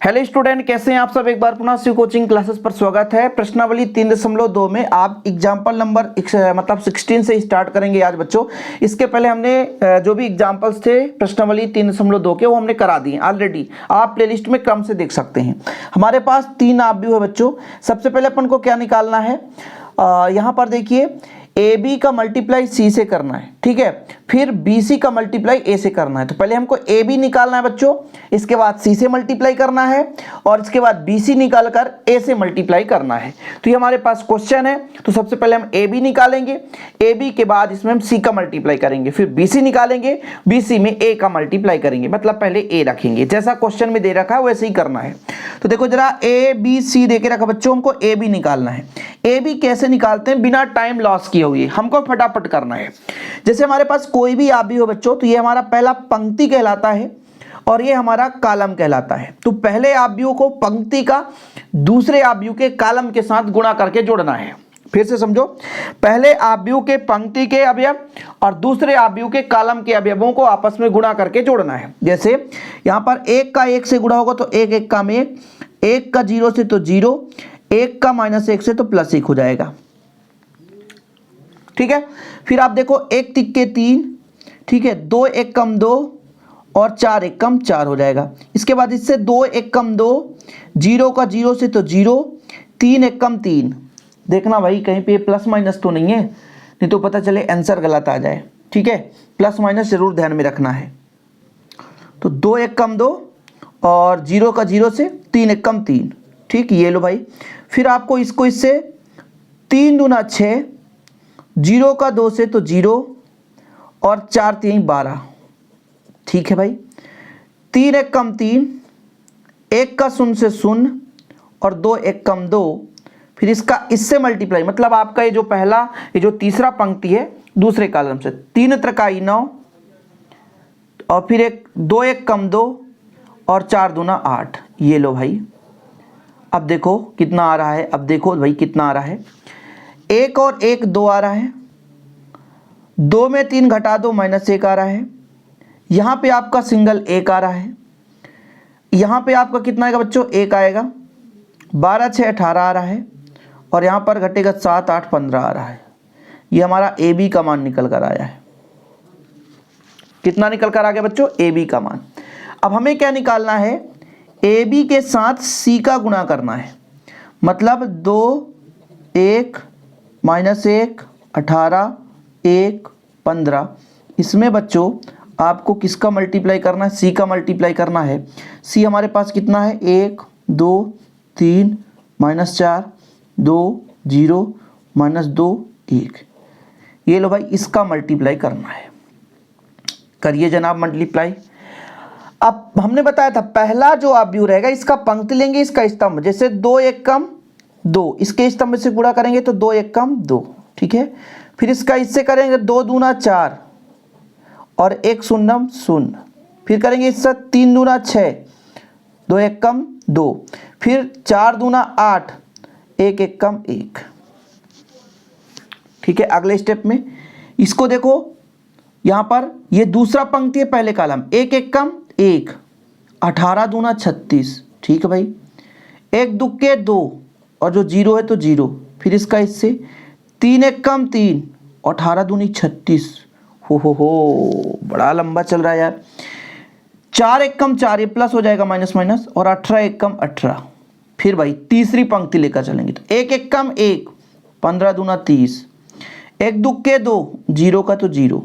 Hello student, कैसे हैं आप सब। एक बार पुनः शिव कोचिंग क्लासेस पर स्वागत है। प्रश्नावली 3.2 में आप एग्जाम्पल नंबर मतलब 16 से स्टार्ट करेंगे आज बच्चों। इसके पहले हमने जो भी एग्जाम्पल्स थे प्रश्नावली 3.2 के वो हमने करा दिए ऑलरेडी। आप प्लेलिस्ट में क्रम से देख सकते हैं। हमारे पास 3 ऑब्जेक्ट है बच्चों। सबसे पहले अपन को क्या निकालना है, यहाँ पर देखिए ए बी का मल्टीप्लाई सी से करना है, ठीक है। फिर बी सी का मल्टीप्लाई ए से करना है। तो पहले हमको ए बी निकालना है बच्चों, इसके बाद सी से मल्टीप्लाई करना है और इसके बाद बी सी निकाल कर ए से मल्टीप्लाई करना है। तो ये हमारे पास क्वेश्चन है। तो सबसे पहले हम ए बी निकालेंगे, ए बी के बाद इसमें हम सी का मल्टीप्लाई करेंगे, फिर बी सी निकालेंगे, बी सी में ए का मल्टीप्लाई करेंगे, मतलब पहले ए रखेंगे। जैसा क्वेश्चन में दे रखा है वैसे ही करना है। तो देखो जरा ए बी सी दे के रखा बच्चों, हमको ए बी निकालना है। ए बी कैसे निकालते हैं, बिना टाइम लॉस किए हुए हमको फटाफट करना है। जैसे हमारे पास कोई भी ऑब्जेक्ट हो बच्चों, तो ये हमारा पहला पंक्ति कहलाता है और ये हमारा कॉलम कहलाता है। तो पहले ऑब्जेक्ट को पंक्ति का दूसरे ऑब्जेक्ट के कॉलम के साथ गुणा करके जोड़ना है। फिर से समझो, पहले ऑब्जेक्ट के पंक्ति के अवयव और दूसरे ऑब्जेक्ट के कॉलम के अवयवों को आपस में गुणा करके जोड़ना है। जैसे यहाँ पर 1 का 1 से गुणा होगा तो 1 1 का 1, 1 का 0 से तो 0, 1 का -1 से तो +1 हो जाएगा, ठीक है। फिर आप देखो 1 तिक्के 3, ठीक है, 2 1 कम 2 और 4 1 कम 4 हो जाएगा। इसके बाद इससे 2 1 कम 2, 0 का 0 से तो 0, 3 1 कम 3। देखना भाई कहीं पे प्लस माइनस तो नहीं है, नहीं तो पता चले आंसर गलत आ जाए, ठीक है। प्लस माइनस जरूर ध्यान में रखना है। तो 2 1 कम 2 और 0 का 0 से 3 1 कम 3, ठीक। ये लो भाई। फिर आपको इसको इससे 3 दूना 6, 0 का 2 से तो 0 और 4 3 12, ठीक है भाई। 3 1 कम 3, 1 का 0 से 0 और 2 1 कम 2। फिर इसका इससे मल्टीप्लाई, मतलब आपका ये जो पहला ये जो तीसरा पंक्ति है दूसरे कॉलम से, 3 त्रिकाई 9 और फिर 2 1 कम 2 और 4 दूना 8। ये लो भाई। अब देखो कितना आ रहा है, अब देखो भाई कितना आ रहा है। 1 और 1 2 आ रहा है, 2 में 3 घटा दो -1 आ रहा है। यहाँ पे आपका सिंगल 1 आ रहा है। यहाँ पे आपका कितना आएगा बच्चों, 1 आएगा। 12 6 18 आ रहा है और यहाँ पर घटेगा 7 8 15 आ रहा है। ये हमारा ए बी का मान निकल कर आया है। कितना निकल कर आ गया बच्चों, ए बी का मान। अब हमें क्या निकालना है, ए बी के साथ सी का गुणा करना है। मतलब 2 1 -1 18 1 15। इसमें बच्चों आपको किसका मल्टीप्लाई करना है, सी का मल्टीप्लाई करना है। सी हमारे पास कितना है, 1 2 3 -4 2 0 -2 1। ये लो भाई, इसका मल्टीप्लाई करना है। करिए जनाब मल्टीप्लाई। अब हमने बताया था पहला जो ऑब्जेक्ट रहेगा इसका पंक्ति लेंगे, इसका स्तंभ। जैसे 2 1 कम 2, इसके स्तंभ से गुणा करेंगे तो 2 1 कम 2, ठीक है। फिर इसका इससे करेंगे 2 दूना 4 और 1 0 0। फिर करेंगे इससे 3 दूना 6, 2 1 कम 2। फिर 4 दूना 8, 1 1 कम 1, ठीक है। अगले स्टेप में इसको देखो, यहाँ पर ये दूसरा पंक्ति है पहले कॉलम, 1 1 कम 1, 18 दूना 36, ठीक है भाई। 1 दुक्के 2 और जो 0 है तो 0। फिर इसका इससे 3 1 कम 3 और 18 दूनी 36। हो बड़ा लंबा चल रहा है यार। 4 1 कम 4, ये प्लस हो जाएगा माइनस माइनस, और 18 1 कम 18। फिर भाई तीसरी पंक्ति लेकर चलेंगे तो 1 1 कम 1, 15 दूना 30। 1 दुक्के 2, 0 का तो 0।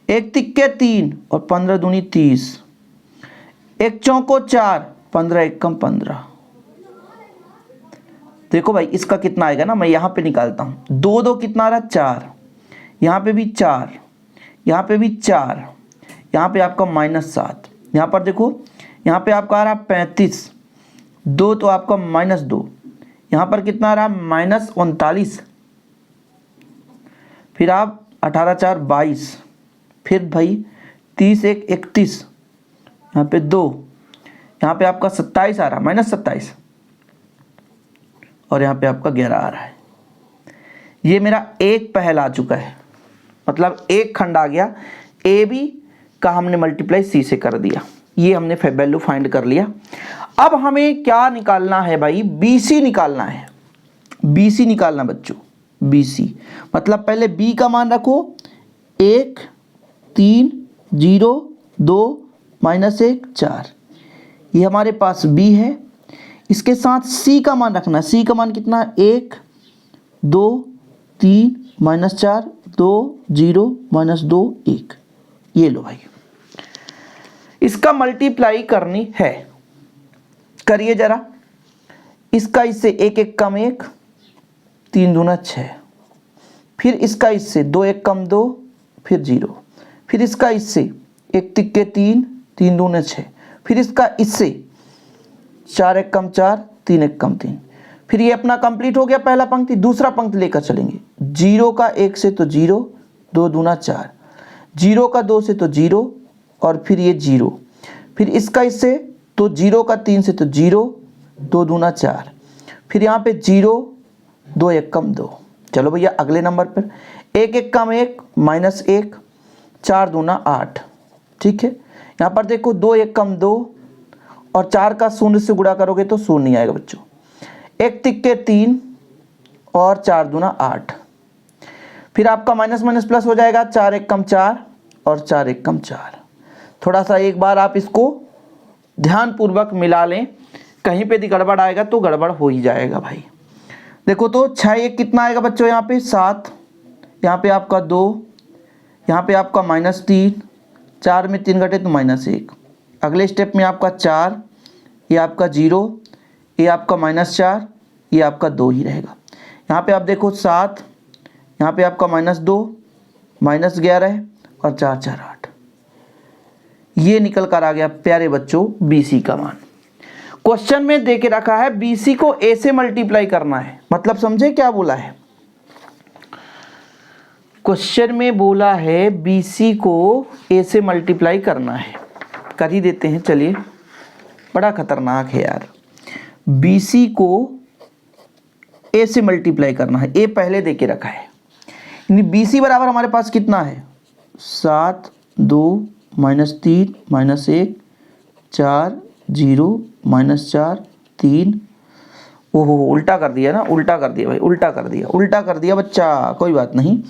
1 तिक्के 3 और 15 दूनी 30। 1 चौको 4, 15 1 कम 15। देखो भाई इसका कितना आएगा ना, मैं यहाँ पे निकालता हूँ। 2 2 कितना आ रहा है, 4। यहाँ पे भी 4, यहाँ पे भी 4, यहाँ पे आपका -7। यहाँ पर देखो, यहाँ पे आपका आ रहा है 35, 2 तो आपका -2। यहाँ पर कितना आ रहा है, -39। फिर आप 18 4 22। फिर भाई 30 1 31, यहाँ पे 2, यहाँ पे आपका 27 आ रहा है, -27, और यहाँ पे आपका 11 आ रहा है। ये मेरा एक पहल आ चुका है, मतलब एक खंड आ गया। ए बी का हमने मल्टीप्लाई सी से कर दिया, ये हमने वैल्यू फाइंड कर लिया। अब हमें क्या निकालना है भाई, BC निकालना है। BC निकालना बच्चों, BC मतलब पहले B का मान रखो 1 3 0 2 -1 4, ये हमारे पास B है। इसके साथ C का मान रखना है। C का मान कितना, 1 2 3 -4 2 0 -2 1, ये लो भाई। इसका मल्टीप्लाई करनी है, करिए जरा। इसका इससे 1 1 कम 1, 3 दूना 6, फिर इसका इससे 2 1 कम 2, फिर 0, फिर इसका इससे 1 तिक्के 3, 3 दूने 6, फिर इसका इससे 4 1 कम 4, 3 1 कम 3। फिर ये अपना कंप्लीट हो गया पहला पंक्ति। दूसरा पंक्ति लेकर चलेंगे। 0 का 1 से तो 0, 2 दूना 4, 0 का 2 से तो 0, और फिर ये 0, फिर इसका इससे तो 0 का 3 से तो 0, 2 दूना 4, फिर यहाँ पे 0 2 1 कम 2। चलो भैया अगले नंबर पर 1 1 कम 1 -1, 4 दूना 8। ठीक है, यहाँ पर देखो 2 1 कम 2, और 4 का 0 से गुणा करोगे तो 0 नहीं आएगा बच्चों। 1 तिक्के 3, और 4 दूना 8, फिर आपका माइनस माइनस प्लस हो जाएगा। 4 1 कम 4, और 4 1 कम 4। थोड़ा सा एक बार आप इसको ध्यानपूर्वक मिला लें, कहीं पे भी गड़बड़ आएगा तो गड़बड़ हो ही जाएगा भाई। देखो तो 6 1 कितना आएगा बच्चों, यहाँ पे 7, यहाँ पे आपका 2, यहाँ पे आपका -3, 4 में 3 घटे तो -1। अगले स्टेप में आपका 4, ये आपका 0, ये आपका -4, ये आपका 2 ही रहेगा। यहाँ पे आप देखो 7, यहाँ पे आपका -2, -11, और 4 4 8, ये निकल कर आ गया प्यारे बच्चों BC का मान। क्वेश्चन में देके रखा है BC को A से मल्टीप्लाई करना है, मतलब समझे क्या बोला है। क्वेश्चन में बोला है BC को A से मल्टीप्लाई करना है, कर ही देते हैं। चलिए, बड़ा खतरनाक है यार। BC को A से मल्टीप्लाई करना है, A पहले देके रखा है। BC बराबर हमारे पास कितना है, 7 2 -3 -1 4 0 -4 3। ओहो उल्टा कर दिया ना, उल्टा कर दिया भाई, उल्टा कर दिया बच्चा, कोई बात नहीं।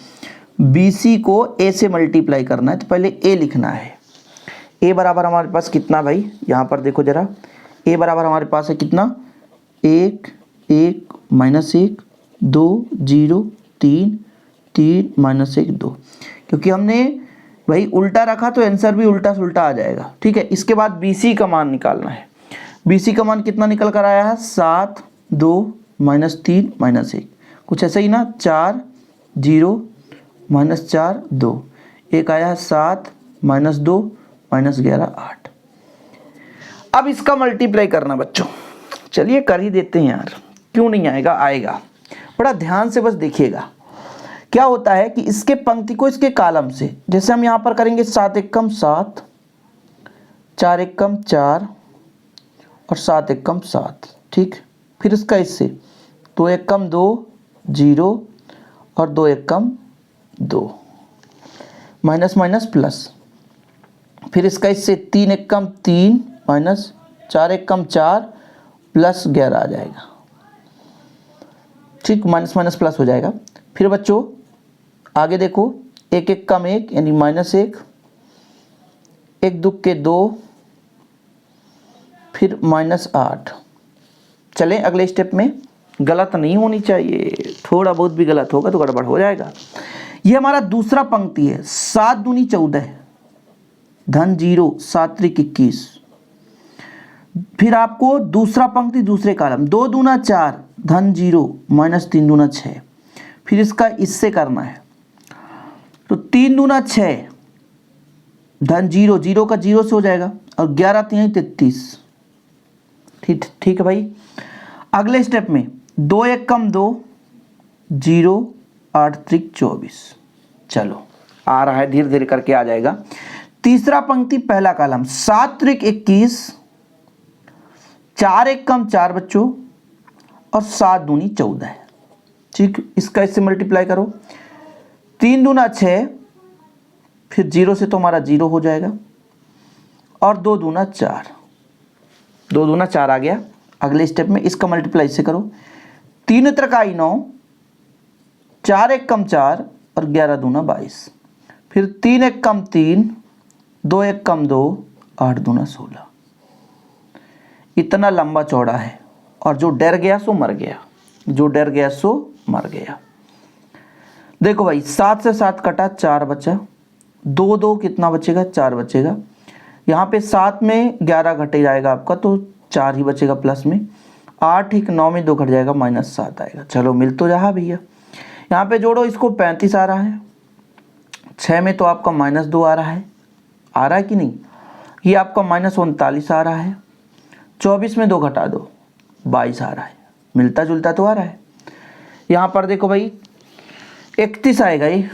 BC को A से मल्टीप्लाई करना है तो पहले A लिखना है। A बराबर हमारे पास कितना भाई, यहाँ पर देखो जरा। A बराबर हमारे पास है कितना, 1 1 -1 2 0 3 3 -1 2। क्योंकि हमने भाई उल्टा रखा तो आंसर भी उल्टा सुल्टा आ जाएगा। ठीक है, इसके बाद BC का मान निकालना है। BC का मान कितना निकल कर आया है, 7 2 -3 -1, कुछ ऐसा ही ना, 4 0 -4 2, एक आया है 7 -2 -11 8। अब इसका मल्टीप्लाई करना बच्चों, चलिए कर ही देते हैं यार, क्यों नहीं आएगा, आएगा। बड़ा ध्यान से बस देखिएगा। क्या होता है कि इसके पंक्ति को इसके कॉलम से, जैसे हम यहाँ पर करेंगे 7 1 कम 7, 4 1 कम 4, और 7 1 कम 7। ठीक, फिर इसका इससे 2 1 कम 2 0, और 2 1 कम 2, माइनस माइनस प्लस, फिर इसका इससे 3 1 कम 3 माइनस 4 1 कम 4 प्लस 11 आ जाएगा। ठीक, माइनस माइनस प्लस हो जाएगा। फिर बच्चों आगे देखो, 1 1 कम 1 यानी -1, 1 2 के 2, फिर -8। चलें अगले स्टेप में, गलत नहीं होनी चाहिए, थोड़ा बहुत भी गलत होगा तो गड़बड़ हो जाएगा। ये हमारा दूसरा पंक्ति है, 7 दूनी 14, धन 0 7 त्रिक 21। फिर आपको दूसरा पंक्ति दूसरे कॉलम, 2 दूना 4 धन 0 -3 दूना 6। फिर इसका इससे करना है तो 3 दूना 6 धन 0, 0 का 0 से हो जाएगा, और 11 3 33। ठीक ठीक है भाई। अगले स्टेप में 2 1 कम 2 0 8 त्रिक 24। चलो आ रहा है, धीरे धीरे करके आ जाएगा। तीसरा पंक्ति पहला कॉलम, 7 त्रिक 21, 4 1 कम 4 बच्चों, और 7 दूनी 14 है। ठीक, इसका इससे मल्टीप्लाई करो, 3 दूना 6, फिर 0 से तो हमारा 0 हो जाएगा, और 2 दूना 4, 2 दूना 4 आ गया। अगले स्टेप में इसका मल्टीप्लाई इससे करो, 3 त्रिकाई 9, 4 एक कम 4 और 11 दूना 22, फिर 3 एक कम 3, 2 एक कम 2, 8 दूना 16। इतना लंबा चौड़ा है, और जो डर गया सो मर गया, जो डर गया सो मर गया। देखो भाई 7 से 7 कटा, 4 बचा, 2 2 कितना बचेगा, 4 बचेगा। यहाँ पे 7 में 11 घटे जाएगा आपका, तो 4 ही बचेगा प्लस में। 8 एक 9 में 2 घट जाएगा, -7 आएगा। चलो मिल तो रहा भैया। यहाँ पे जोड़ो, इसको 35 आ रहा है, 6 में तो आपका -2 आ रहा है कि नहीं। ये आपका -39 आ रहा है, 24 में 2 घटा दो, 22 आ रहा है। मिलता जुलता तो आ रहा है। यहाँ पर देखो भाई 31 आएगा ये,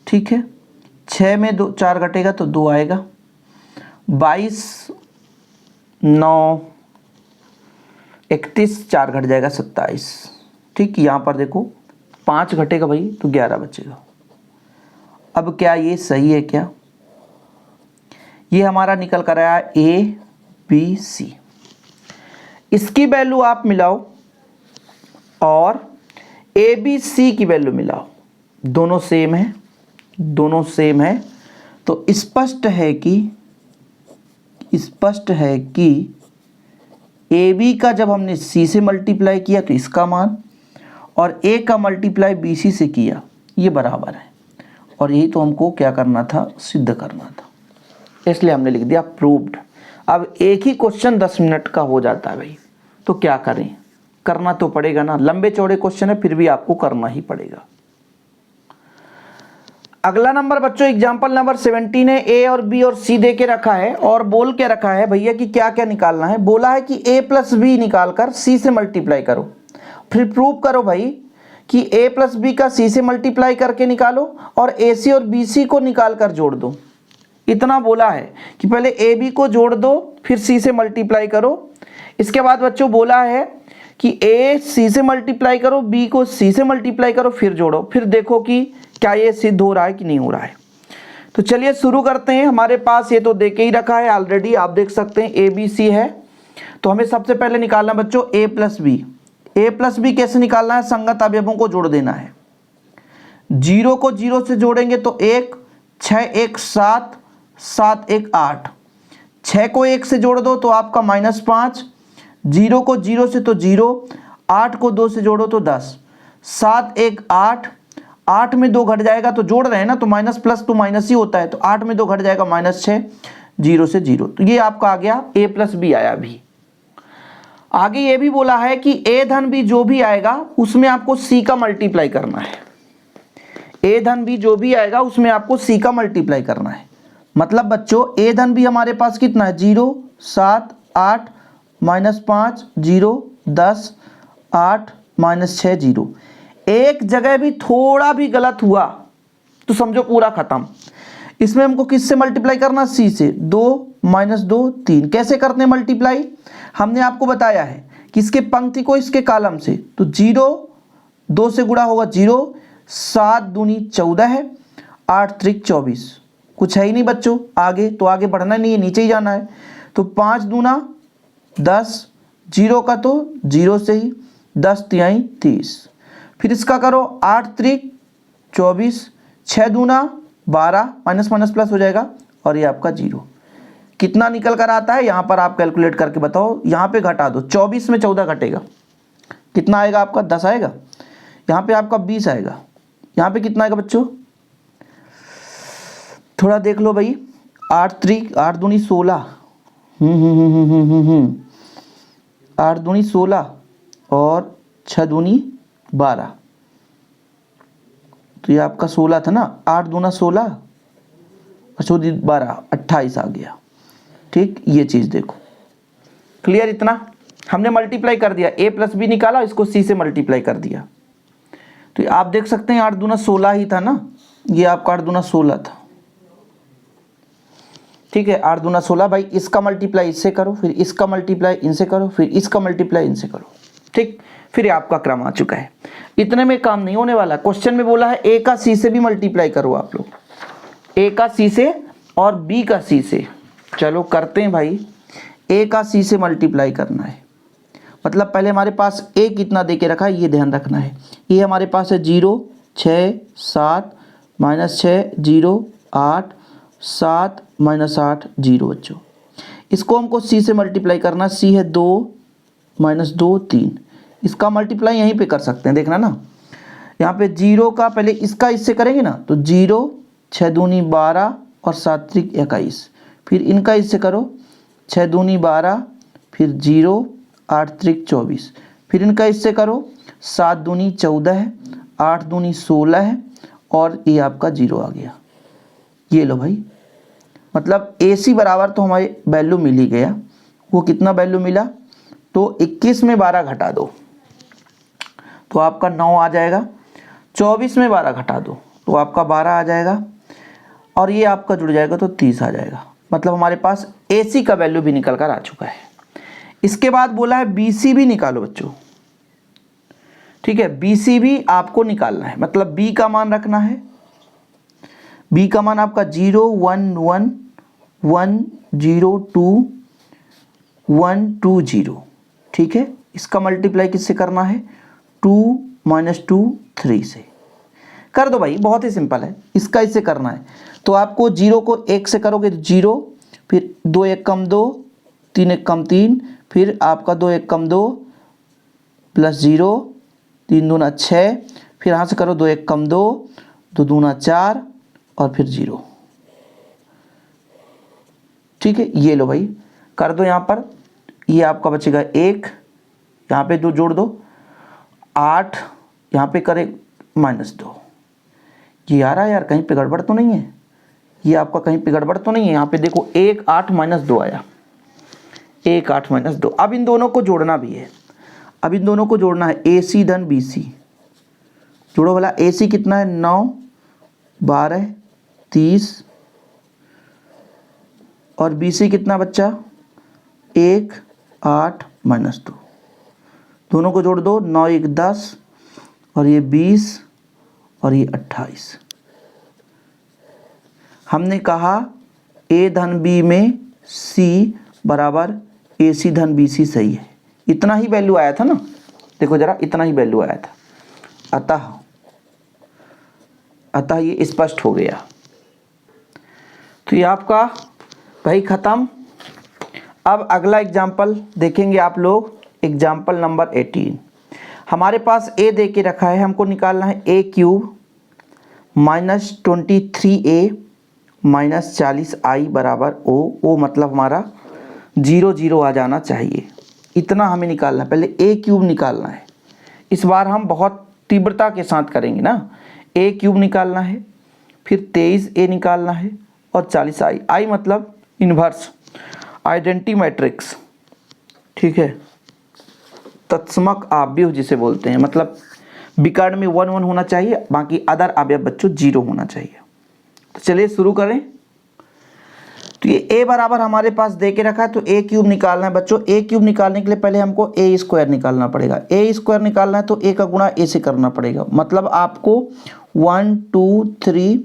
ठीक है। 6 में 2 4 घटेगा तो 2 आएगा, 22 9 31, 4 घट जाएगा 27, ठीक। यहाँ पर देखो 5 घटेगा भाई तो 11 बचेगा। अब क्या ये सही है क्या? ये हमारा निकल कर आया ABC। इसकी वैल्यू आप मिलाओ और ABC की वैल्यू मिलाओ, दोनों सेम है, दोनों सेम है, तो स्पष्ट है कि AB का जब हमने C से मल्टीप्लाई किया तो इसका मान, और A का मल्टीप्लाई BC से किया, ये बराबर है। और यही तो हमको क्या करना था, सिद्ध करना था, इसलिए हमने लिख दिया प्रूव्ड। अब एक ही क्वेश्चन 10 मिनट का हो जाता है भाई, तो क्या करें, करना तो पड़ेगा ना। लंबे चौड़े क्वेश्चन है, फिर भी आपको करना ही पड़ेगा। अगला नंबर बच्चों एग्जाम्पल नंबर 17 है। ए और बी और सी दे के रखा है और बोल के रखा है भैया कि क्या क्या निकालना है। बोला है कि a प्लस बी निकाल कर सी से मल्टीप्लाई करो, फिर प्रूव करो भाई कि a प्लस बी का सी से मल्टीप्लाई करके निकालो और ए सी और बी सी को निकाल कर जोड़ दो। इतना बोला है कि पहले ए बी को जोड़ दो फिर सी से मल्टीप्लाई करो। इसके बाद बच्चों बोला है कि ए सी से मल्टीप्लाई करो, बी को सी से मल्टीप्लाई करो, फिर जोड़ो, फिर देखो कि क्या ये सिद्ध हो रहा है कि नहीं हो रहा है। तो चलिए शुरू करते हैं। हमारे पास ये तो दे के ही रखा है ऑलरेडी, आप देख सकते हैं ए बी सी है। तो हमें सबसे पहले निकालना बच्चों ए प्लस बी। ए प्लस बी कैसे निकालना है, संगत अवयवों को जोड़ देना है। 0 को 0 से जोड़ेंगे तो 1, 6 1 7, 7 1 8, 6 को 1 से जोड़ दो तो आपका -5, 0 को 0 से तो 0, 8 को 2 से जोड़ो तो 10, 7 1 8, 8 में 2 घट जाएगा तो जोड़ रहे हैं ना, तो माइनस प्लस तो माइनस ही होता है, तो 8 में 2 घट जाएगा -6, 0 से 0। तो ये आपका आ गया a प्लस बी आया। भी आगे ये भी बोला है कि a धन b जो भी आएगा उसमें आपको c का मल्टीप्लाई करना है। a धन b जो भी आएगा उसमें आपको c का मल्टीप्लाई करना है। मतलब बच्चों a धन b हमारे पास कितना है, 0 7 8 -5 0 10 8 -6 0। एक जगह भी थोड़ा भी गलत हुआ तो समझो पूरा खत्म। इसमें हमको किससे मल्टीप्लाई करना, सी से। 2 -2 3। कैसे करते हैं मल्टीप्लाई, हमने आपको बताया है कि इसके पंक्ति को इसके कॉलम से, तो 0 2 से गुणा होगा 0, 7 दूनी 14 है, 8 त्रिक 24। कुछ है ही नहीं बच्चों आगे, तो आगे बढ़ना नहीं है, नीचे ही जाना है। तो 5 दूना 10, 0 का तो 0 से ही, 10 तिहाई 30। फिर इसका करो 8 त्रिक 24, 6 दूना 12, माइनस माइनस प्लस हो जाएगा और ये आपका 0। कितना निकल कर आता है यहाँ पर आप कैलकुलेट करके बताओ। यहाँ पे घटा दो, 24 में 14 घटेगा, कितना आएगा आपका, 10 आएगा। यहाँ पे आपका 20 आएगा। यहाँ पे कितना आएगा बच्चों, थोड़ा देख लो भाई। 8 त्रिक 8 दूनी 16, 8 दूनी 16 और 6 दूनी 12, तो ये आपका 16 था ना, 8 दूना 16 और 14 12 28 आ गया। ठीक, ये चीज देखो क्लियर। इतना हमने मल्टीप्लाई कर दिया, a प्लस बी निकाला, इसको c से मल्टीप्लाई कर दिया। तो आप देख सकते हैं 8 दूना 16 ही था ना, ये आपका 8 दूना 16 था। ठीक है, 8 दूना 16। भाई इसका मल्टीप्लाई इससे करो, फिर इसका मल्टीप्लाई इनसे करो, फिर इसका मल्टीप्लाई इनसे करो। ठीक, फिर आपका क्रम आ चुका है। इतने में काम नहीं होने वाला। क्वेश्चन में बोला है a का c से भी मल्टीप्लाई करो आप लोग, a का c से और b का c से। चलो करते हैं भाई। ए का सी से मल्टीप्लाई करना है। मतलब पहले हमारे पास ए कितना दे के रखा है ये ध्यान रखना है। ये हमारे पास है 0 6 7 -6 0 8 7 -8 0 बच्चों। इसको हमको सी से मल्टीप्लाई करना, सी है 2 -2 3। इसका मल्टीप्लाई यहीं पे कर सकते हैं, देखना ना। यहाँ पे 0 का पहले इसका इससे करेंगे ना, तो 0 6 दूनी 12 और 7 त्रिक 21। फिर इनका इससे करो, 6 दूनी 12, फिर 0 8 त्रिक 24। फिर इनका इससे करो, 7 दूनी 14 है, 8 दूनी 16 है, और ये आपका 0 आ गया। ये लो भाई, मतलब ए सी बराबर तो हमारे वैल्यू मिल ही गया। वो कितना वैल्यू मिला, तो 21 में 12 घटा दो तो आपका 9 आ जाएगा। 24 में 12 घटा दो तो आपका 12 आ जाएगा, और ये आपका जुड़ जाएगा तो 30 आ जाएगा। मतलब हमारे पास ए सी का वैल्यू भी निकल कर आ चुका है। इसके बाद बोला है बी सी भी निकालो बच्चों, ठीक है। बी सी भी आपको निकालना है, मतलब बी का मान रखना है। बी का मान आपका 0 1 1 1 0 2 1 2 0, ठीक है। इसका मल्टीप्लाई किससे करना है, 2 -2 3 से कर दो भाई, बहुत ही सिंपल है। इसका इससे करना है तो आपको 0 को 1 से करोगे तो 0, फिर 2 1 कम 2 3 1 कम 3, फिर आपका 2 1 कम 2 प्लस 0 3 दूना 6, फिर यहाँ से करो 2 1 कम 2 2 दूना 4 और फिर 0, ठीक है। ये लो भाई, कर दो यहाँ पर। ये आपका बचेगा 1, यहाँ पे 2 जोड़ दो, 8 यहाँ पे करे -2। ये आ रहा है यार, कहीं पे गड़बड़ तो नहीं है, ये आपका कहीं पे गड़बड़ तो नहीं है। यहाँ पे देखो 1 8 -2 आया, 1 8 -2। अब इन दोनों को जोड़ना भी है, अब इन दोनों को जोड़ना है, ए सी धन बी सी। जोड़ो वाला, ए सी कितना है 9 12 30, और बी सी कितना बच्चा 1 8 -2। दोनों को जोड़ दो, 9 1 10, और ये 20, और ये 28। हमने कहा ए धन बी में सी बराबर ए सी धन बी सी सही है। इतना ही वैल्यू आया था ना, देखो जरा, इतना ही वैल्यू आया था। अतः ये स्पष्ट हो गया। तो ये आपका भाई ख़त्म। अब अगला एग्जाम्पल देखेंगे आप लोग, एग्जाम्पल नंबर 18। हमारे पास ए दे के रखा है, हमको निकालना है a क्यूब -23a -40i बराबर o मतलब हमारा 0 0 आ जाना चाहिए। इतना हमें निकालना है, पहले a क्यूब निकालना है। इस बार हम बहुत तीव्रता के साथ करेंगे ना। a क्यूब निकालना है, फिर 23a निकालना है, और 40i। i मतलब इन्वर्स आइडेंटी मैट्रिक्स, ठीक है, तत्समक अवयव जिसे बोलते हैं। मतलब विकर्ण में 1 1 होना चाहिए, बाकी अदर अवयव बच्चों 0 होना चाहिए। तो चलिए शुरू करें। तो ये a बराबर हमारे पास दे के रखा है, तो a क्यूब निकालना है बच्चों। a क्यूब निकालने के लिए पहले हमको a स्क्वायर निकालना पड़ेगा। a स्क्वायर निकालना है तो a का गुणा a से करना पड़ेगा। मतलब आपको 1 2 3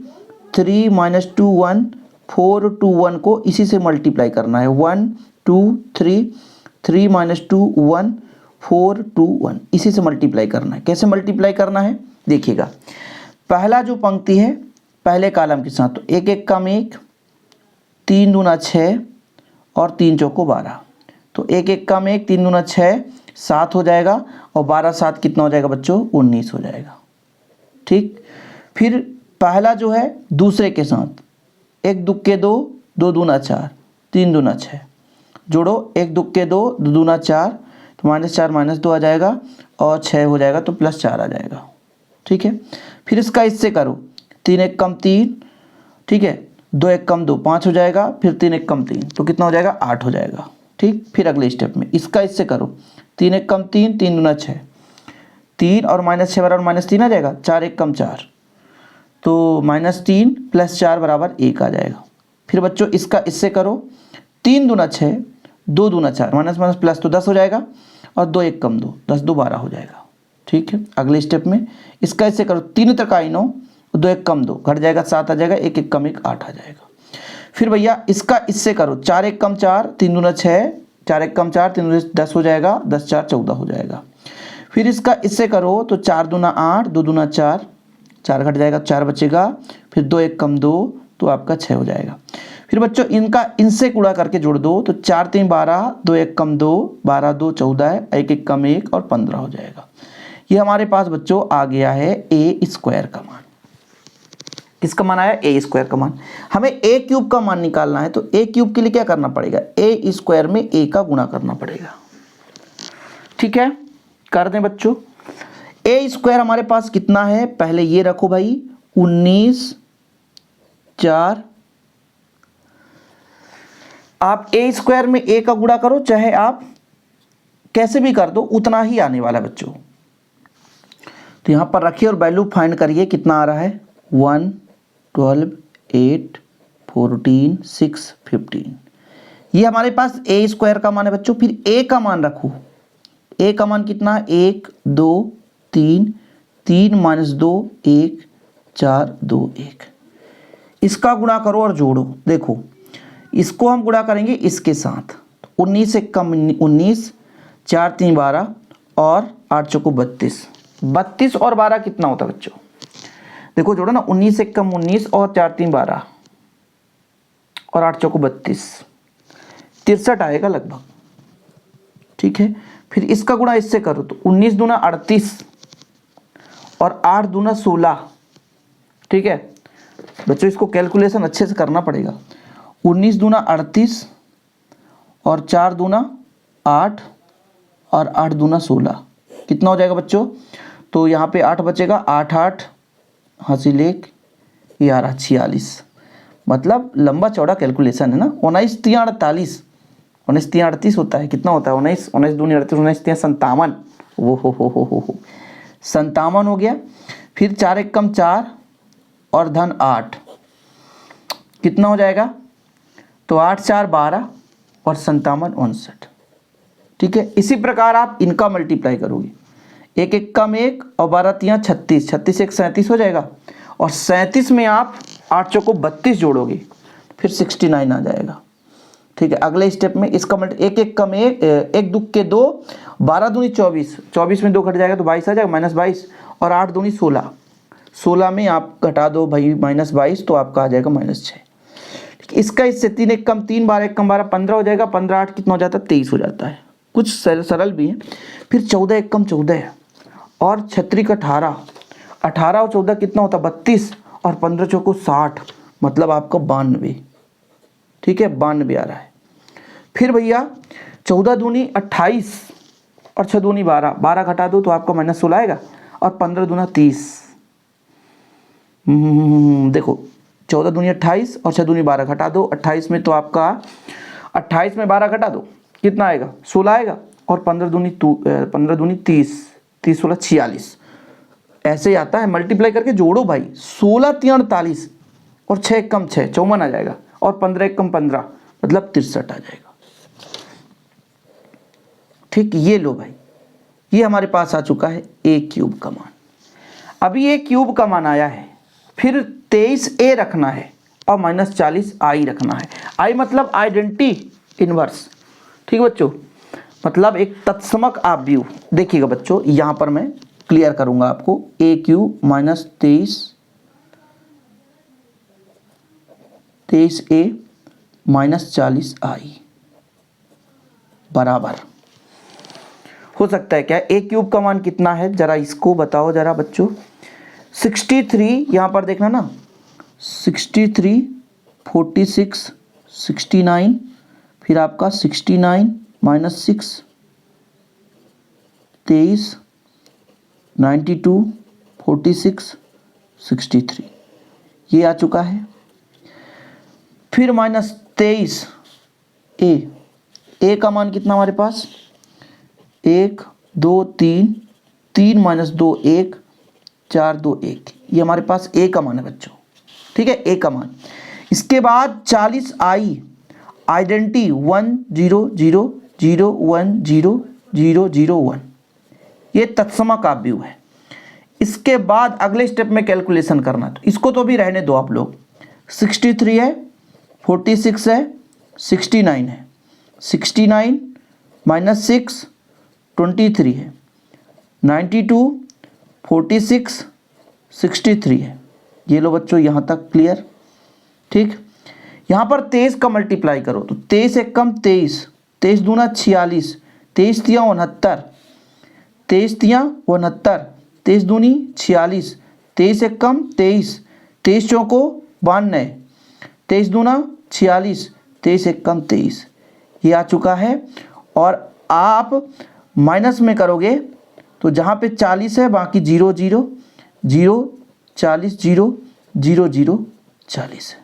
3 -2 1 4 2 1 को इसी से मल्टीप्लाई करना है। 1 2 3 3 -2 1 4 2 1, इसी से मल्टीप्लाई करना है। कैसे मल्टीप्लाई करना है देखिएगा। पहला जो पंक्ति है पहले कॉलम के साथ, तो 1 1 कम 1, 3 दूना 6, और 3 चौको 12। तो 1 1 कम 1, 3 दूना 6 7 हो जाएगा, और 12 7 कितना हो जाएगा बच्चों 19 हो जाएगा, ठीक। फिर पहला जो है दूसरे के साथ, 1 दुक्के 2 2 दूना 4 3 दूना 6, जोड़ो 1 दुक्के 2 2 दूना 4, तो -4 -2 आ जाएगा, और 6 हो जाएगा तो +4 आ जाएगा, ठीक है। फिर इसका इससे करो, 3 1 कम 3, ठीक है, 2 1 कम 2 5 हो जाएगा, फिर 3 1 कम 3, तो कितना हो जाएगा 8 हो जाएगा, ठीक। फिर अगले स्टेप में इसका इससे करो, 3 1 कम 3 3 दूना 6, 3 और -6 बराबर -3 आ जाएगा, 4 1 कम 4, तो -3 + 4 बराबर 1 आ जाएगा। फिर बच्चों इसका इससे करो, 3 दूना 6 2 दूना 4, माइनस माइनस प्लस तो 10 हो जाएगा, और 2 1 कम 2 10 2 12 हो जाएगा, ठीक है। अगले स्टेप में इसका इससे करो, 3 तक आई 9, 2 1 कम 2 घट जाएगा 7 आ जाएगा, 1 1 कम 1 8 आ जाएगा। फिर भैया इसका इससे करो, 4 1 कम 4 3 दूना 6 4 एक कम 4, 3 10 हो जाएगा, 10 4 14 हो जाएगा। फिर इसका इससे करो तो 4 दूना 8, 2 दूना 4, 4 घट जाएगा 4 बचेगा, फिर 2 एक कम 2 तो आपका 6 हो जाएगा। फिर बच्चों इनका इनसे गुणा करके जोड़ दो तो 4 3 12, 2 एक कम 2, 12 2 14 है, 1 एक कम 1 और 15 हो जाएगा। ये हमारे पास बच्चों आ गया है ए स्क्वायर का मान। किसका मान आया? ए स्क्वायर का मान। हमें ए क्यूब का मान निकालना है तो ए क्यूब के लिए क्या करना पड़ेगा? ए स्क्वायर में ए का गुणा करना पड़ेगा। ठीक है, कर दें बच्चों। ए स्क्वायर हमारे पास कितना है? पहले ये रखो भाई, 19 4। आप ए स्क्वायर में ए का गुणा करो, चाहे आप कैसे भी कर दो, उतना ही आने वाला बच्चों। तो यहां पर रखिए और वैल्यू फाइंड करिए, कितना आ रहा है? 1 12 8 14 6 15। ये हमारे पास ए स्क्वायर का मान है बच्चों। फिर ए का मान रखो, ए का मान कितना? 1 2 3, 3 - 2 1, 4 2 1। इसका गुणा करो और जोड़ो। देखो इसको हम गुणा करेंगे इसके साथ, 19 से कम 19, 4 3 12 और 8 चौको 32। 32 और 12 कितना होता है बच्चों? देखो जोड़ो ना, 19 से कम 19 और 4 3 12 और 8 चौको 32, 63 आएगा लगभग। ठीक है, फिर इसका गुणा इससे करो तो 19 दूना 38 और 8 दूना 16। ठीक है बच्चों, इसको कैलकुलेशन अच्छे से करना पड़ेगा। 19 दूना 38 और 4 दूना 8 और 8 दूना 16, कितना हो जाएगा बच्चों? तो यहाँ पे 8 बचेगा, 8 8 हासिल 1 11 46। मतलब लंबा चौड़ा कैलकुलेशन है ना। 19 3 48, 19 3 38 होता है, कितना होता है? 19 19 दूनी 38, 19 3 57। वो हो 57 हो गया। फिर 4 एक कम 4 और धन 8, कितना हो जाएगा? तो 8 4 12 और 57 59। ठीक है, इसी प्रकार आप इनका मल्टीप्लाई करोगे, 1 एक कम 1 और 12 3 36, 36 1 37 हो जाएगा। और 37 में आप 8 चौको 32 जोड़ोगे, फिर 69 आ जाएगा। ठीक है, अगले स्टेप में इसका मल्टी 1 एक कम 1, 1 दुख के 2, 12 दूनी 24, 24 में 2 घट जाएगा तो 22 आ जाएगा, -22 और 8 दूनी 16, 16 में आप घटा दो भाई -22 तो आपका आ जाएगा -6। इसका इससे 3 एक कम 3, 12 एक कम 12, 15 हो जाएगा, 15 8 कितना हो जाता है? 23 हो जाता है। कुछ सरल भी है। फिर 14 एक कम 14 और 36 18, 18 और 14 कितना होता है? 32 और 15 चौको 60, मतलब आपका 92। ठीक है, 92 आ रहा है। फिर भैया 14 दूनी 28 और 6 दूनी 12, 12 घटा दो तो आपका -16 आएगा और 15 दूना 30। देखो 14 दूनी 28 और 6 दूनी 12 घटा दो, 28 में तो आपका 28 में 12 घटा दो, कितना आएगा? 16 आएगा। और 15 दूनी 30, 30 16 46, ऐसे ही आता है। मल्टीप्लाई करके जोड़ो भाई, 16 3 48 और 6 एक कम 6 54 आ जाएगा और 15 एक कम 15 मतलब 63 आ जाएगा। ठीक, ये लो भाई, ये हमारे पास आ चुका है ए क्यूब का मान। अभी ए क्यूब का मान आया है, फिर 23a रखना है और -40 i रखना है। i मतलब आइडेंटिटी इनवर्स। ठीक है बच्चों, मतलब एक तत्समक आव्यूह। देखिएगा बच्चों, यहाँ पर मैं क्लियर करूँगा आपको। ए क्यूब -23a -40i बराबर हो सकता है क्या? ए क्यूब का मान कितना है जरा इसको बताओ जरा बच्चों। 63, यहाँ पर देखना ना, 63 46 69, फिर आपका 69 -6 23 92 46 63, ये आ चुका है। फिर -23 ए का मान कितना हमारे पास? 1 2 3, 3 - 2 1, 4 2 1, ये हमारे पास ए का मान है बच्चों। ठीक है, ए का मान। इसके बाद 40 आई आइडेंटिटी 1 0 0 0 1 0 0 0 1, ये तत्समक आव्यूह है। इसके बाद अगले स्टेप में कैलकुलेशन करना, तो इसको तो भी रहने दो आप लोग। 63 है, 46 है, 69 है, 69 -6 23 है, 92 46 63 है। ये लो बच्चों यहाँ तक क्लियर। ठीक, यहाँ पर 23 का मल्टीप्लाई करो तो 23 एक कम 23, 23 दूना 46, 23 तिया 69, 23 तिया 69, 23 दूनी 46, 23 एक कम 23, 23 चौको 92, 23 दूना 46, 23 एक कम 23, ये आ चुका है। और आप माइनस में करोगे तो जहाँ पे 40 है बाकी 0 0 0 40 0 0 0 40 है।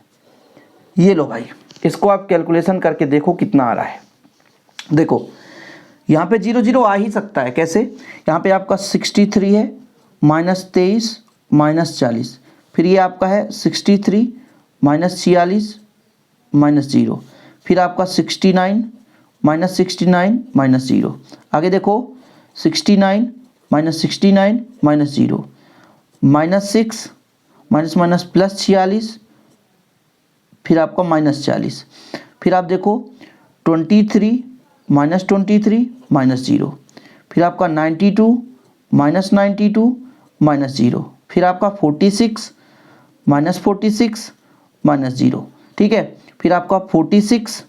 ये लो भाई, इसको आप कैलकुलेशन करके देखो कितना आ रहा है। देखो यहाँ पे 0 0 आ ही सकता है, कैसे? यहाँ पे आपका 63 है -23 -40, फिर ये आपका है 63 -46 -0, फिर आपका 69 -69 -0, आगे देखो 69 -69 -0, -6 माइनस प्लस 46, फिर आपका -40, फिर आप देखो 23 -23 -0, फिर आपका 92 -92 -0, फिर आपका 46 -46 -0, ठीक है, फिर आपका 46,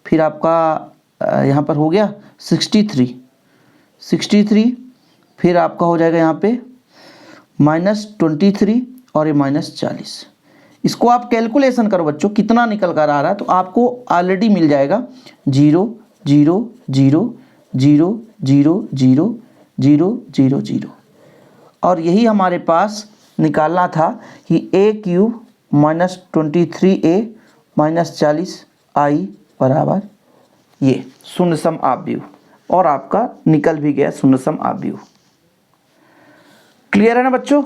फिर आपका यहाँ पर हो गया 63, फिर आपका हो जाएगा यहाँ पे -23 और ये -40। इसको आप कैलकुलेशन करो बच्चों कितना निकल कर आ रहा है, तो आपको ऑलरेडी मिल जाएगा 0 0 0 0 0 0 0 0 0। और यही हमारे पास निकालना था कि a³ -23a -40i बराबर ये शून्य सम आव्यूह, और आपका निकल भी गया शून्य सम आव्यूह। क्लियर है ना बच्चों?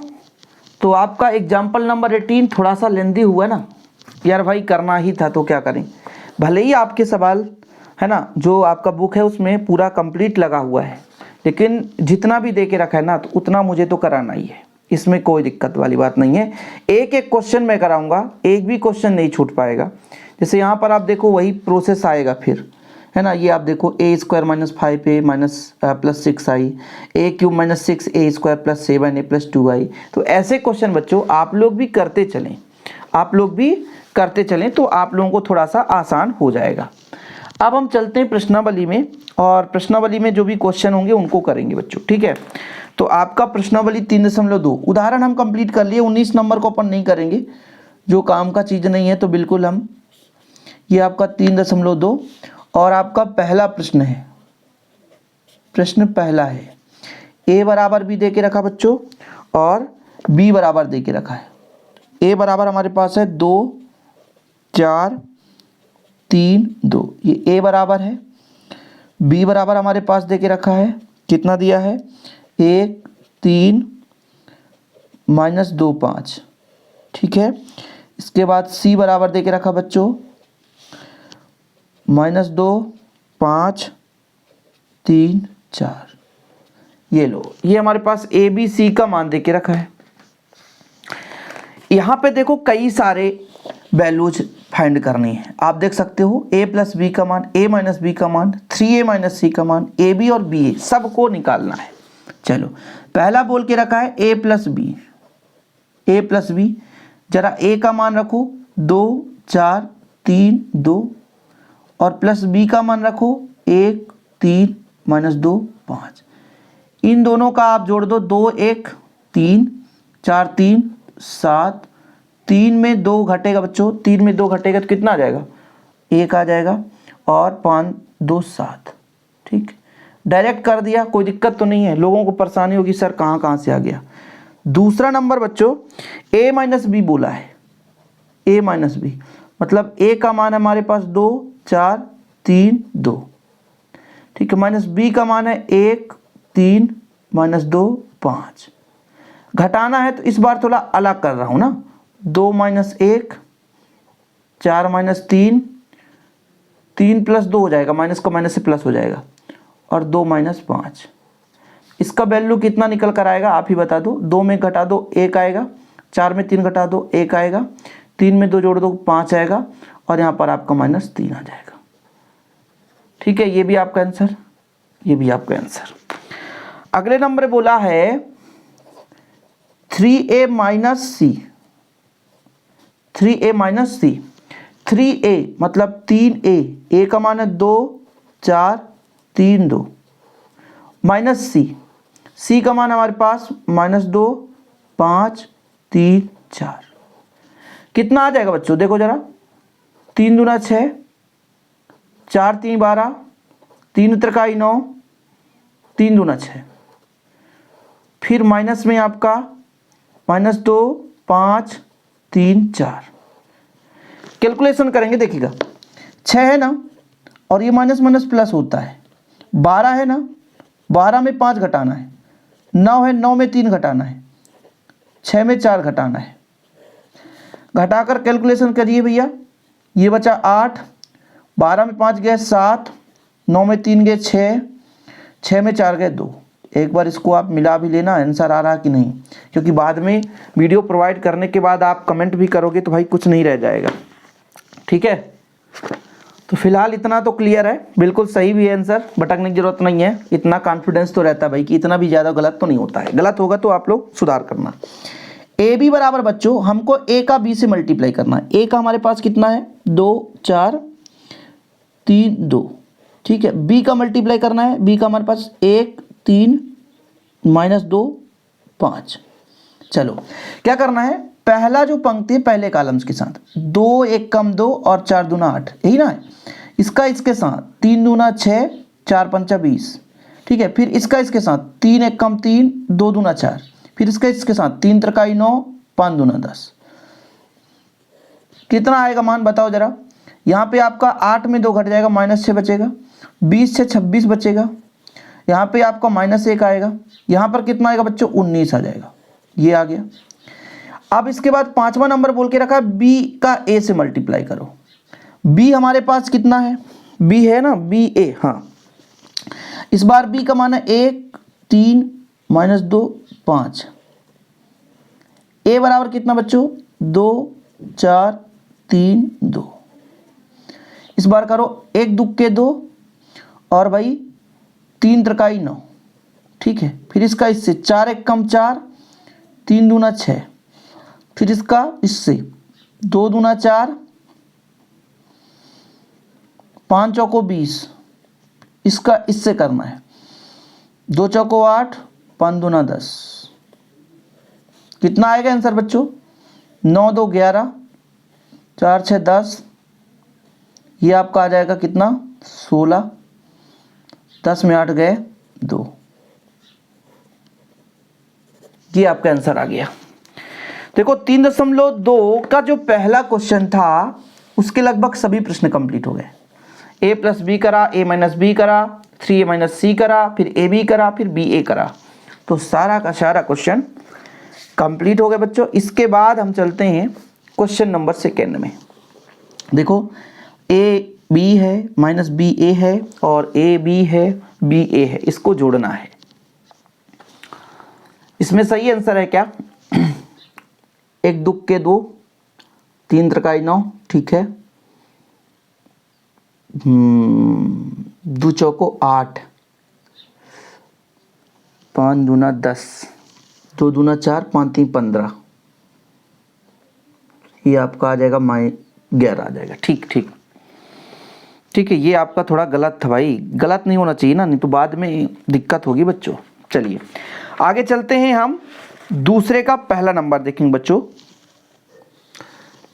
तो आपका एग्जाम्पल नंबर 18 थोड़ा सा लेंदी हुआ ना यार भाई, करना ही था तो क्या करें। भले ही आपके सवाल है ना जो आपका बुक है उसमें पूरा कंप्लीट लगा हुआ है, लेकिन जितना भी दे के रखा है ना तो उतना मुझे तो कराना ही है, इसमें कोई दिक्कत वाली बात नहीं है। एक एक क्वेश्चन मैं कराऊंगा, एक भी क्वेश्चन नहीं छूट पाएगा। जैसे यहाँ पर आप देखो वही प्रोसेस आएगा फिर, है ना। ये आप देखो a² -5a + 6i, a³ -6a² + 7a + 2i। तो ऐसे क्वेश्चन बच्चों आप लोग भी करते चलें, तो आप लोगों को थोड़ा सा आसान हो जाएगा। अब हम चलते हैं प्रश्नावली में, और प्रश्नावली में जो भी क्वेश्चन होंगे उनको करेंगे बच्चों, ठीक है। तो आपका प्रश्नावली 3.2 उदाहरण हम कंप्लीट कर लिए, 19 नंबर को अपन नहीं करेंगे, जो काम का चीज़ नहीं है तो बिल्कुल हम, ये आपका 3.2 और आपका पहला प्रश्न है, प्रश्न पहला है a बराबर b दे के रखा बच्चों और b बराबर दे के रखा है। a बराबर हमारे पास है 2 4 3 2, ये a बराबर है। b बराबर हमारे पास दे के रखा है, कितना दिया है 1 3 -2 5, ठीक है। इसके बाद c बराबर दे के रखा बच्चों -2 5 3 4। ये लो, ये हमारे पास a b c का मान दे के रखा है। यहाँ पे देखो कई सारे वैल्यूज फाइंड करनी है, आप देख सकते हो a + b का मान, a - b का मान, 3a - c का मान, ab और ba सबको निकालना है। चलो पहला बोल के रखा है a + b, जरा a का मान रखो 2 4 3 2 और प्लस b का मान रखो 1 3 -2 5। इन दोनों का आप जोड़ दो, 2 1 3 4 3 7, 3 में 2 घटेगा बच्चों, 3 में 2 घटेगा तो कितना आ जाएगा 1 आ जाएगा, और 5 2 7, ठीक। डायरेक्ट कर दिया, कोई दिक्कत तो नहीं है। लोगों को परेशानी होगी सर कहाँ कहाँ से आ गया। दूसरा नंबर बच्चों a - b बोला है, a - b मतलब a का मान है हमारे पास 2 4 3 2, ठीक है, माइनस b का मान है 1 3 -2 5। घटाना है तो इस बार थोड़ा अलग कर रहा हूँ ना, 2 - 1 4 - 3, 3 + 2 हो जाएगा, माइनस का माइनस से प्लस हो जाएगा, और 2 - 5। इसका वैल्यू कितना निकल कर आएगा आप ही बता दो। 2 में घटा दो 1 आएगा, 4 में 3 घटा दो 1 आएगा, 3 में 2 जोड़ दो 5 आएगा, और यहाँ पर आपका -3 आ जाएगा, ठीक है। ये भी आपका आंसर ये भी आपका आंसर। अगले नंबर बोला है 3a माइनस सी, 3a माइनस सी, 3a मतलब 3a, a का मान है 2 4 3 2, माइनस सी, c का मान हमारे पास -2 5 3 4। कितना आ जाएगा बच्चों, देखो जरा, 3 दूना 6, 4 3 12, 3 त्रिकाई 9, 3 दूना 6, फिर माइनस में आपका -2 5 3 4। कैलकुलेशन करेंगे, देखिएगा 6 है ना, और ये माइनस माइनस प्लस होता है, 12 है ना, 12 में 5 घटाना है, 9 है, 9 में 3 घटाना है, 6 में 4 घटाना है। घटाकर कैलकुलेशन करिए भैया, ये बचा 8, 12 में 5 गए 7, 9 में 3 गए 6, 6 में 4 गए 2। एक बार इसको आप मिला भी लेना, आंसर आ रहा कि नहीं, क्योंकि बाद में वीडियो प्रोवाइड करने के बाद आप कमेंट भी करोगे तो भाई कुछ नहीं रह जाएगा। ठीक है, तो फिलहाल इतना तो क्लियर है, बिल्कुल सही भी है आंसर, भटकने की जरूरत नहीं है। इतना कॉन्फिडेंस तो रहता है भाई कि इतना भी ज़्यादा गलत तो नहीं होता है, गलत होगा तो आप लोग सुधार करना। ए बी बराबर बच्चों हमको ए का बी से मल्टीप्लाई करना है। ए का हमारे पास कितना है 2 4 3 2, ठीक है। बी का मल्टीप्लाई करना है, बी का हमारे पास 1 3 -2 5। चलो क्या करना है, पहला जो पंक्ति है पहले कॉलम्स के साथ 2 1 कम 2 और 4 दूना 8, यही ना है। इसका इसके साथ 3 दूना 6 4 पंचा 20, ठीक है। फिर इसका इसके साथ 3 1 कम 3 2 दूना 4, फिर इसका इसके साथ 3 त्रिकाई 9 5 दूना 10। कितना आएगा मान बताओ जरा। यहाँ पे आपका 8 में 2 घट जाएगा, -6 बचेगा, 20 से 26 बचेगा, यहाँ पे आपका -1 आएगा, यहाँ पर कितना आएगा बच्चों 19 आ जाएगा, ये आ गया। अब इसके बाद 5वां नंबर बोल के रखा है बी का ए से मल्टीप्लाई करो। बी हमारे पास कितना है, बी है ना, बी ए, हाँ। इस बार बी का मान है 1 3 -2 5। ए बराबर कितना बच्चों 2 4 3 2। इस बार करो 1 दुक्के 2 और भाई 3 त्रिकाई 9, ठीक है। फिर इसका इससे 4 1 कम 4 3 दूना 6, फिर इसका इससे 2 दूना 4 5 चौको 20, इसका इससे करना है 2 चौको 8 5 दूना 10। कितना आएगा आंसर बच्चों 9 2 11 4 6 10, ये आपका आ जाएगा कितना 16, 10 में 8 गए 2, ये आपका आंसर आ गया। देखो 3.2 का जो पहला क्वेश्चन था उसके लगभग सभी प्रश्न कंप्लीट हो गए। a प्लस बी करा, a माइनस बी करा, 3a माइनस सी करा, फिर ए बी करा, फिर बी ए करा, तो सारा का सारा क्वेश्चन कंप्लीट हो गया बच्चों। इसके बाद हम चलते हैं क्वेश्चन नंबर 2 में। देखो a बी है माइनस बी ए है और a बी है बी ए है, इसको जोड़ना है। इसमें सही आंसर है क्या 1 दुक्के 2 3 त्रिकाई 9, ठीक है। 2 चौको 8 5 दूना 10 2 दूना 4 5 3 15, ये आपका आ जाएगा -11 आ जाएगा। ठीक ठीक ठीक है, ये आपका थोड़ा गलत था भाई, गलत नहीं होना चाहिए ना, नहीं तो बाद में दिक्कत होगी बच्चों। चलिए आगे चलते हैं, हम दूसरे का पहला नंबर देखेंगे बच्चों।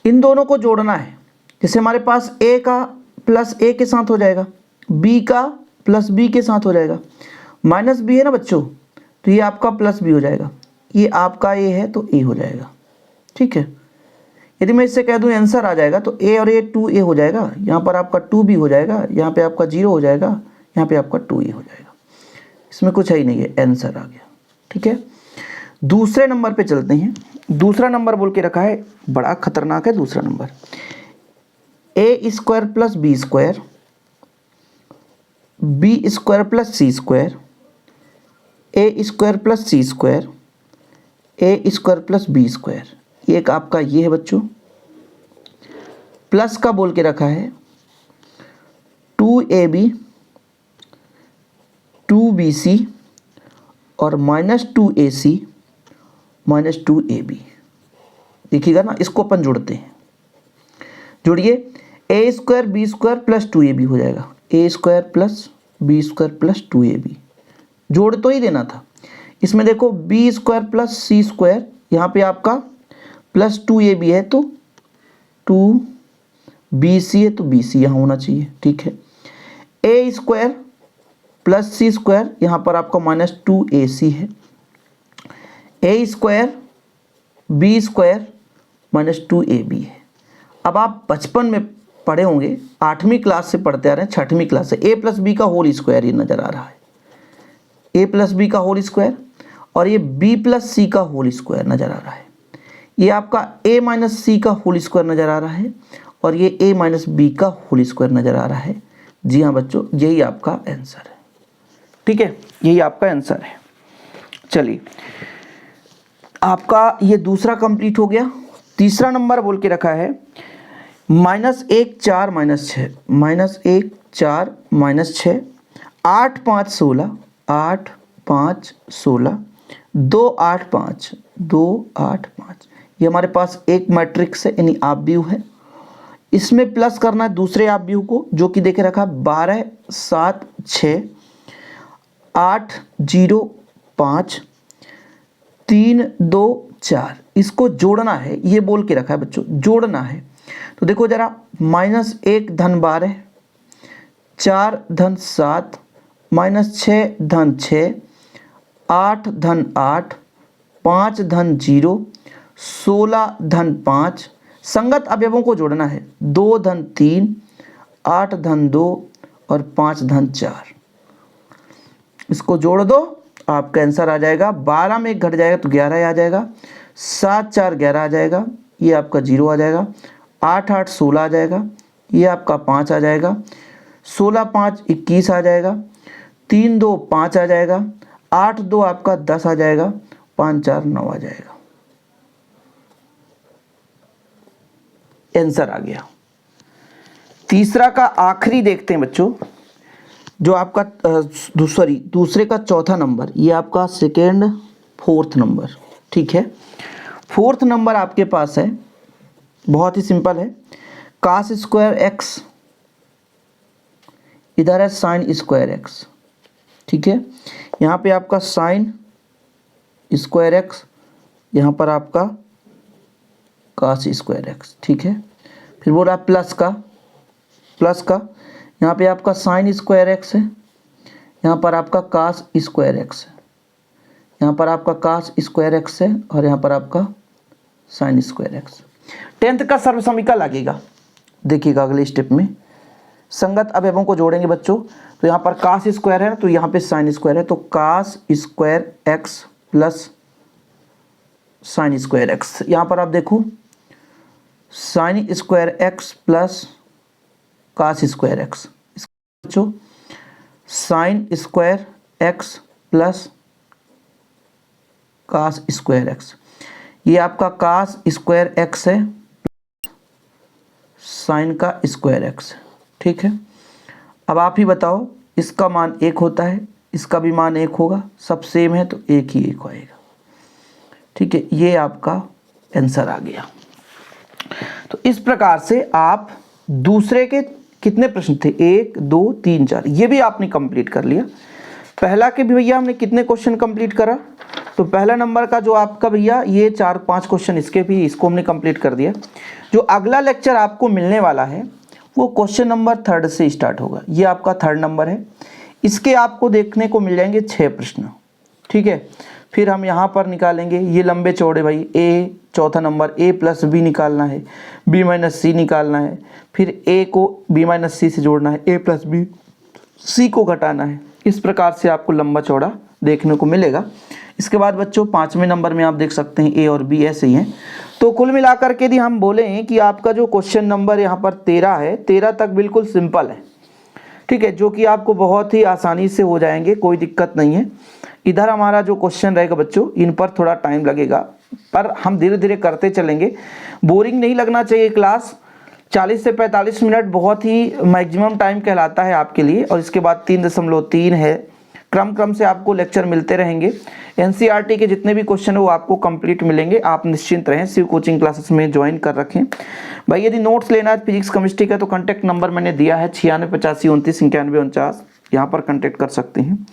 इन दोनों को जोड़ना है, जैसे हमारे पास a का प्लस a के साथ हो जाएगा, b का प्लस b के साथ हो जाएगा, माइनस b है ना बच्चों, तो ये आपका प्लस b हो जाएगा, ये आपका a है तो a हो जाएगा, ठीक है। यदि मैं इससे कह दूं आंसर आ जाएगा तो a और a 2a हो जाएगा, यहाँ पर आपका 2b हो जाएगा, यहाँ पे आपका 0 हो जाएगा, यहाँ पे आपका 2a हो जाएगा, इसमें कुछ है ही नहीं है, आंसर आ गया, ठीक है। दूसरे नंबर पे चलते हैं। दूसरा नंबर बोल के रखा है, बड़ा खतरनाक है दूसरा नंबर, a square plus B square, B square plus C square, A square plus C square, A square plus B square, ये एक आपका ये है बच्चों। प्लस का बोल के रखा है 2ab 2BC और -2AC -2AB। देखिएगा ना, इसको अपन जोड़ते हैं। जोड़िए, A² B² प्लस 2AB हो जाएगा, A² plus B² plus 2AB। जोड़ तो ही देना था। इसमें देखो B² प्लस C², यहाँ पे आपका प्लस 2AB है तो 2BC है तो BC यहाँ होना चाहिए, ठीक है। A² प्लस C², यहाँ पर आपका -2AC है। A² B² -2AB है। अब आप बचपन में पढ़े होंगे, 8वीं क्लास से पढ़ते आ रहे हैं, 6वीं क्लास से, A प्लस बी का होल स्क्वायर ये नज़र आ रहा है, A प्लस बी का होल स्क्वायर, और ये B प्लस सी का होल स्क्वायर नज़र आ रहा है। ये आपका A माइनस सी का होल स्क्वायर नज़र आ रहा है, और ये A माइनस बी का होल स्क्वायर नज़र आ रहा है। जी हाँ बच्चों, यही आपका आंसर है, ठीक है, यही आपका आंसर है। चलिए, आपका ये दूसरा कंप्लीट हो गया। तीसरा नंबर बोल के रखा है -1 4 -6, -1 4 -6, 8 5 16, 8 5 16, 2 8 5, 2 8 5। ये हमारे पास एक मैट्रिक्स है, यानी ऑब्यू है। इसमें प्लस करना है दूसरे ऑब्यू को, जो कि देखे रखा 12 7 6 8 0 5 3 2 4। इसको जोड़ना है, ये बोल के रखा है बच्चों, जोड़ना है। तो देखो जरा, -1 धन 12, 4 धन 7, -6 धन 6, 8 धन 8, 5 धन 0, 16 धन 5। संगत अवयवों को जोड़ना है, 2 धन 3, 8 धन 2 और 5 धन 4। इसको जोड़ दो, आपका आंसर आ जाएगा। 12 में 1 घट जाएगा तो 11 आ जाएगा, 7 4 11 आ जाएगा, ये आपका 0 आ जाएगा, 8 8 16 आ जाएगा, ये आपका 5 आ जाएगा, 16 5 21 आ जाएगा, 3 2 5 आ जाएगा, 8 2 आपका 10 आ जाएगा, 5 4 9 आ जाएगा। आंसर आ गया। तीसरा का आखिरी देखते हैं बच्चों, जो आपका दूसरे का चौथा नंबर, ये आपका सेकेंड फोर्थ नंबर, ठीक है। फोर्थ नंबर आपके पास है, बहुत ही सिंपल है, cos स्क्वायर x, इधर है sin स्क्वायर x, ठीक है। यहाँ पे आपका sin स्क्वायर x, यहाँ पर आपका cos स्क्वायर x, ठीक है। फिर बोल रहा है प्लस का, यहाँ पे आपका sin स्क्वायर x है, यहाँ पर आपका cos स्क्वायर x है, यहाँ पर आपका cos स्क्वायर x है, और यहाँ पर आपका sin स्क्वायर x। 10th का सर्वसमीकरण लगेगा। देखिएगा अगले स्टेप में संगत अवयवों को जोड़ेंगे बच्चों। तो यहाँ पर cos स्क्वायर है, तो यहाँ पे sin स्क्वायर है, तो cos square x plus sin square x। यहाँ पर आप देखो sin square x plus cos square x, बच्चों sin square x plus cos square x। ये आपका cos स्क्वायर x है, sin का स्क्वायर x, ठीक है। अब आप ही बताओ, इसका मान 1 होता है, इसका भी मान 1 होगा, सब सेम है तो 1 ही 1 आएगा, ठीक है। ये आपका आंसर आ गया। तो इस प्रकार से आप दूसरे के कितने प्रश्न थे, 1 2 3 4, ये भी आपने कंप्लीट कर लिया। पहला के भी भैया हमने कितने क्वेश्चन कंप्लीट करा, तो पहला नंबर का जो आपका भैया ये 4-5 क्वेश्चन इसके भी, इसको हमने कंप्लीट कर दिया। जो अगला लेक्चर आपको मिलने वाला है वो क्वेश्चन नंबर 3 से स्टार्ट होगा। ये आपका 3rd नंबर है, इसके आपको देखने को मिल जाएंगे 6 प्रश्न, ठीक है। फिर हम यहाँ पर निकालेंगे ये लंबे चौड़े भाई, ए चौथा नंबर a प्लस बी निकालना है, b माइनस सी निकालना है, फिर a को b माइनस सी से जोड़ना है, a प्लस बी, c को घटाना है। इस प्रकार से आपको लंबा चौड़ा देखने को मिलेगा। इसके बाद बच्चों 5वें नंबर में आप देख सकते हैं a और b ऐसे ही हैं। तो कुल मिलाकर के यदि हम बोलें कि आपका जो क्वेश्चन नंबर यहाँ पर 13 है, 13 तक बिल्कुल सिंपल है, ठीक है, जो कि आपको बहुत ही आसानी से हो जाएंगे, कोई दिक्कत नहीं है। इधर हमारा जो क्वेश्चन रहेगा बच्चों, इन पर थोड़ा टाइम लगेगा, पर हम धीरे धीरे करते चलेंगे। बोरिंग नहीं लगना चाहिए क्लास। 40 से 45 मिनट बहुत ही मैक्सिमम टाइम कहलाता है आपके लिए, और इसके बाद 3.3 है, क्रम से आपको लेक्चर मिलते रहेंगे। एनसीईआरटी के जितने भी क्वेश्चन है वो आपको कंप्लीट मिलेंगे, आप निश्चिंत रहें, शिव कोचिंग क्लासेस में ज्वाइन कर रखें। भाई यदि नोट्स लेना है फिजिक्स केमिस्ट्री का तो कॉन्टैक्ट नंबर मैंने दिया है 9685299149, यहाँ पर कॉन्टैक्ट कर सकते हैं।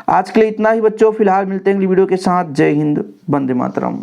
आज के लिए इतना ही बच्चों, फिलहाल मिलते हैं अगली वीडियो के साथ। जय हिंद, वंदे मातरम।